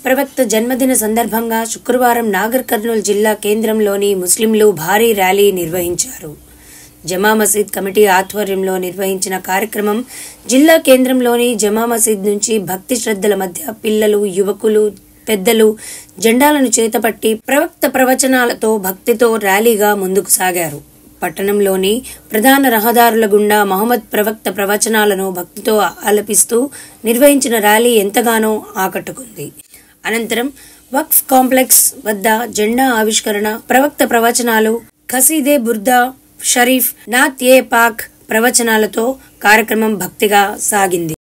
ప్రవక్త జన్మదిన సందర్భంగా శుక్రవారం నాగర్ కర్నూల్ జిల్లా కేంద్రంలోని ముస్లింలు భారీ ర్యాలీ నిర్వహించారు. జమా మసీద్ కమిటీ ఆధ్వర్యంలో నిర్వహించిన కార్యక్రమం జిల్లా కేంద్రంలోని జమా మసీద్ నుంచి భక్తి శ్రద్ధల మధ్య పిల్లలు, యువకులు, పెద్దలు జెండాలను చేతపట్టి ప్రవక్త ప్రవచనాలతో భక్తితో ర్యాలీగా ముందుకు సాగారు. పట్టణంలోని ప్రధాన రహదారుల గుండా మహమ్మద్ ప్రవక్త ప్రవచనాలను భక్తితో ఆలపిస్తూ నిర్వహించిన ర్యాలీ ఎంతగానో ఆకట్టుకుంది. అనంతరం వక్ఫ్ కాంప్లెక్స్ వద్ద జెండా ఆవిష్కరణ, ప్రవక్త ప్రవచనాలు, ఖసీదే బుర్దా షరీఫ్, నాత్ ఏ పాక్ ప్రవచనాలతో కార్యక్రమం భక్తిగా సాగింది.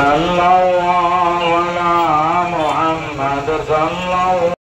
sallallahu